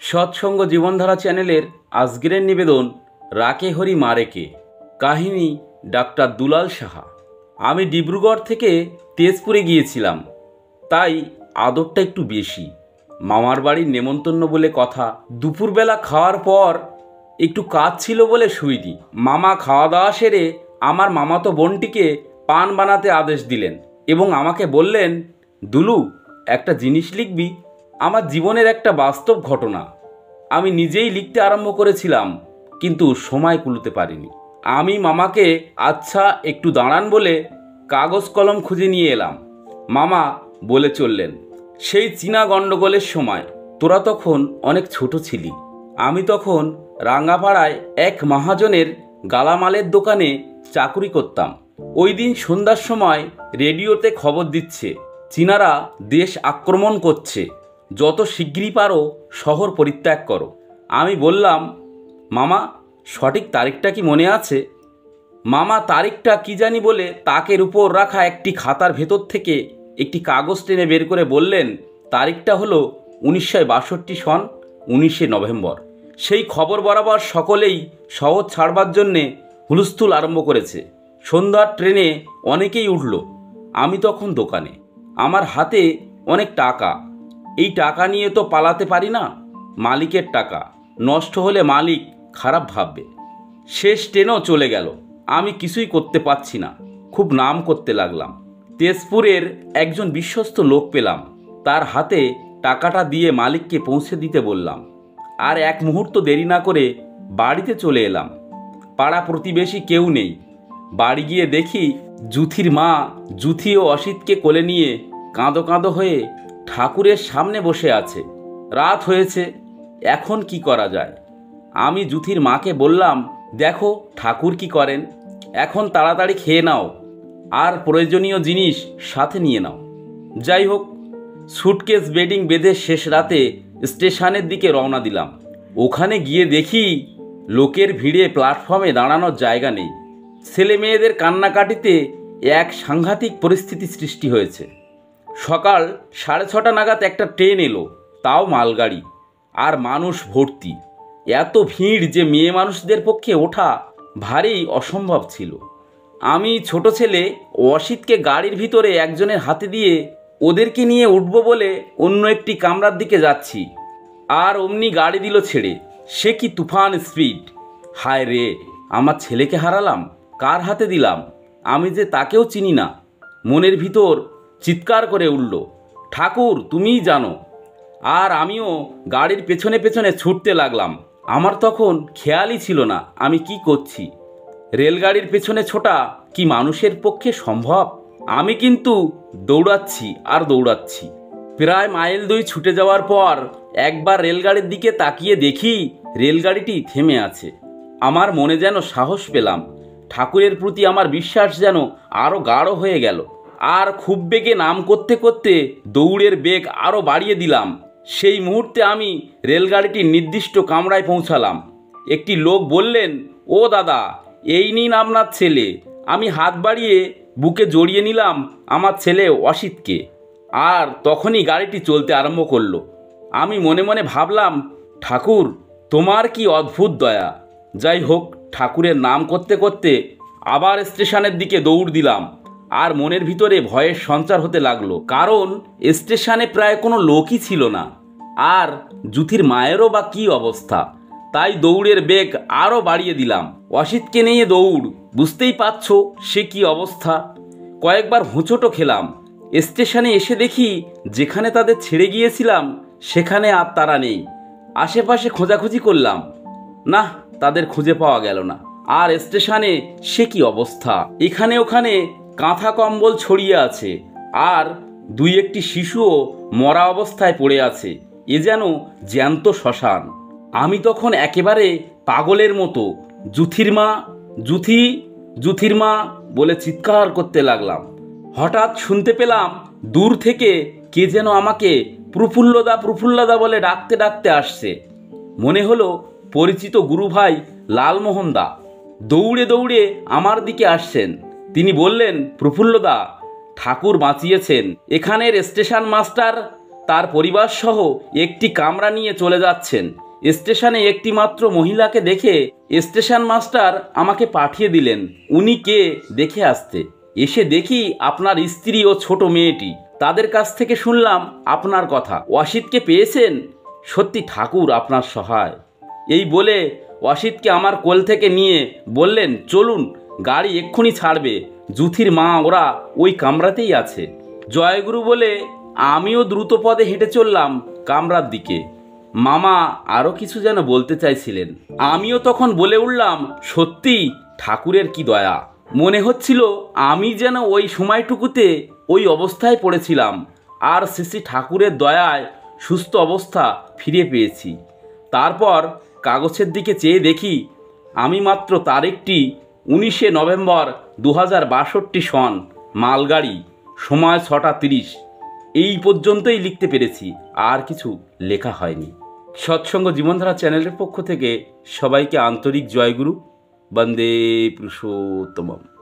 সৎসঙ্গ জীবনধারা চ্যানেলের আজকের নিবেদন রাকে হরি মারেকে। কাহিনী ডাক্তার দুলাল সাহা। আমি ডিব্রুগড় থেকে তেজপুরে গিয়েছিলাম, তাই আদরটা একটু বেশি। মামার বাড়ির নেমন্তন্ন বলে কথা। দুপুরবেলা খাওয়ার পর একটু কাজ ছিল বলে শুইনি। মামা খাওয়া দাওয়া সেরে আমার মামাতো বোনটিকে পান বানাতে আদেশ দিলেন এবং আমাকে বললেন, দুলু, একটা জিনিস লিখবি। আমার জীবনের একটা বাস্তব ঘটনা। আমি নিজেই লিখতে আরম্ভ করেছিলাম, কিন্তু সময় কুলোতে পারিনি। আমি মামাকে আচ্ছা একটু দাঁড়ান বলে কাগজ কলম খুঁজে নিয়ে এলাম। মামা বলে চললেন, সেই চীনা গণ্ডগোলের সময় তোরা তখন অনেক ছোট ছিলি। আমি তখন রাঙ্গাপাড়ায় এক মহাজনের গালামালের দোকানে চাকুরি করতাম। ওই দিন সন্ধ্যার সময় রেডিওতে খবর দিচ্ছে, চীনারা দেশ আক্রমণ করছে, যত শিগগিরই পারো শহর পরিত্যাগ করো। আমি বললাম, মামা সঠিক তারিখটা কি মনে আছে? মামা তারিখটা কি জানি বলে তাকের উপর রাখা একটি খাতার ভেতর থেকে একটি কাগজ টেনে বের করে বললেন, তারিখটা হলো 1962 সন 19শে নভেম্বর। সেই খবর বরাবর সকলেই শহর ছাড়বার জন্যে হুলস্থুল আরম্ভ করেছে। সন্ধ্যার ট্রেনে অনেকেই উঠল। আমি তখন দোকানে। আমার হাতে অনেক টাকা। এই টাকা নিয়ে তো পালাতে পারি না। মালিকের টাকা, নষ্ট হলে মালিক খারাপ ভাববে। শেষ ট্রেনও চলে গেল। আমি কিছুই করতে পারছি না। খুব নাম করতে লাগলাম। তেজপুরের একজন বিশ্বস্ত লোক পেলাম। তার হাতে টাকাটা দিয়ে মালিককে পৌঁছে দিতে বললাম। আর এক মুহূর্ত দেরি না করে বাড়িতে চলে এলাম। পাড়া প্রতিবেশী কেউ নেই। বাড়ি গিয়ে দেখি জুথির মা জুথি ও অসিতকে কোলে নিয়ে কাঁদো কাঁদো হয়ে ঠাকুরের সামনে বসে আছে। রাত হয়েছে, এখন কি করা যায়? আমি জুথির মাকে বললাম, দেখো ঠাকুর কি করেন, এখন তাড়াতাড়ি খেয়ে নাও আর প্রয়োজনীয় জিনিস সাথে নিয়ে নাও। যাই হোক, সুটকেস বেডিং বেঁধে শেষ রাতে স্টেশনের দিকে রওনা দিলাম। ওখানে গিয়ে দেখি লোকের ভিড়ে প্ল্যাটফর্মে দাঁড়ানোর জায়গা নেই। ছেলে মেয়েদের কান্নাকাটিতে এক সাংঘাতিক পরিস্থিতি সৃষ্টি হয়েছে। সকাল 6:30 নাগাদ একটা ট্রেন এলো, তাও মালগাড়ি, আর মানুষ ভর্তি। এত ভিড় যে মেয়ে মানুষদের পক্ষে ওঠা ভারী অসম্ভব ছিল। আমি ছোট ছেলে অসিতকে গাড়ির ভিতরে একজনের হাতে দিয়ে ওদেরকে নিয়ে উঠব বলে অন্য একটি কামরার দিকে যাচ্ছি, আর অমনি গাড়ি দিল ছেড়ে। সে কি তুফান স্পিড! হায় রে, আমার ছেলেকে হারালাম, কার হাতে দিলাম? আমি যে তাকেও চিনি না। মনের ভিতর চিৎকার করে উঠল, ঠাকুর তুমিই জানো। আর আমিও গাড়ির পেছনে পেছনে ছুটতে লাগলাম। আমার তখন খেয়ালই ছিল না আমি কি করছি। রেলগাড়ির পেছনে ছোটা কি মানুষের পক্ষে সম্ভব? আমি কিন্তু দৌড়াচ্ছি আর দৌড়াচ্ছি। প্রায় মাইল 2 ছুটে যাওয়ার পর একবার রেলগাড়ির দিকে তাকিয়ে দেখি রেলগাড়িটি থেমে আছে। আমার মনে যেন সাহস পেলাম। ঠাকুরের প্রতি আমার বিশ্বাস যেন আরও গাঢ় হয়ে গেল। আর খুব বেগে নাম করতে করতে দৌড়ের বেগ আরও বাড়িয়ে দিলাম। সেই মুহূর্তে আমি রেলগাড়িটির নির্দিষ্ট কামরায় পৌঁছালাম। একটি লোক বললেন, ও দাদা, এই নিন আপনার ছেলে। আমি হাত বাড়িয়ে বুকে জড়িয়ে নিলাম আমার ছেলে অসিতকে। আর তখনই গাড়িটি চলতে আরম্ভ করলো। আমি মনে মনে ভাবলাম, ঠাকুর তোমার কি অদ্ভুত দয়া। যাই হোক, ঠাকুরের নাম করতে করতে আবার স্টেশনের দিকে দৌড় দিলাম। আর মনের ভিতরে ভয়ের সঞ্চার হতে লাগলো, কারণ স্টেশনে প্রায় কোনো লোকই ছিল না। আর জুথির মায়েরও বা কী অবস্থা। তাই দৌড়ের বেগ আরও বাড়িয়ে দিলাম। অসিতকে নিয়ে দৌড়, বুঝতেই পারছো সে কি অবস্থা। কয়েকবার হোঁচটও খেলাম। স্টেশনে এসে দেখি যেখানে তাদের ছেড়ে গিয়েছিলাম সেখানে আর তারা নেই। আশেপাশে খোঁজাখুঁজি করলাম, না, তাদের খুঁজে পাওয়া গেল না। আর স্টেশনে সে কি অবস্থা, এখানে ওখানে কাঁথা কম্বল ছড়িয়ে আছে, আর 2-1টি শিশুও মরা অবস্থায় পড়ে আছে। এ যেন জ্যান্ত শ্মশান। আমি তখন একেবারে পাগলের মতো জুথির মা, জুথি, জুথির মা বলে চিৎকার করতে লাগলাম। হঠাৎ শুনতে পেলাম দূর থেকে কে যেন আমাকে প্রফুল্লদা প্রফুল্লদা বলে ডাকতে ডাকতে আসছে। মনে হলো পরিচিত গুরুভাই লালমোহন দা দৌড়ে দৌড়ে আমার দিকে আসছেন। তিনি বললেন, প্রফুল্লদা, ঠাকুর বাঁচিয়েছেন। এখানের স্টেশন মাস্টার তার পরিবার সহ একটি কামরা নিয়ে চলে যাচ্ছেন। স্টেশনে একটি মাত্র মহিলাকে দেখে স্টেশন মাস্টার আমাকে পাঠিয়ে দিলেন উনি কে দেখে আসতে। এসে দেখি আপনার স্ত্রী ও ছোট মেয়েটি। তাদের কাছ থেকে শুনলাম আপনার কথা। অসিতকে পেয়েছেন? সত্যি ঠাকুর আপনার সহায়। এই বলে অসিতকে আমার কোল থেকে নিয়ে বললেন, চলুন, গাড়ি এক্ষুনি ছাড়বে, জুথির মা ওরা ওই কামরাতেই আছে। জয়গুরু বলে আমিও দ্রুত পদে হেঁটে চললাম কামরার দিকে। মামা আরও কিছু যেন বলতে চাইছিলেন। আমিও তখন বলে উঠলাম, সত্যি ঠাকুরের কি দয়া। মনে হচ্ছিল আমি যেন ওই সময়টুকুতে ওই অবস্থায় পড়েছিলাম, আর শ্রী ঠাকুরের দয়ায় সুস্থ অবস্থা ফিরে পেয়েছি। তারপর কাগজের দিকে চেয়ে দেখি আমি মাত্র তারিখটি 19শে নভেম্বর 2062 সন, মালগাড়ি, সময় 6টা 30। এই পর্যন্তই লিখতে পেরেছি, আর কিছু লেখা হয়নি। সৎসঙ্গ জীবনধারা চ্যানেলের পক্ষ থেকে সবাইকে আন্তরিক জয়গুরু। বন্দে পুরুষোত্তমম।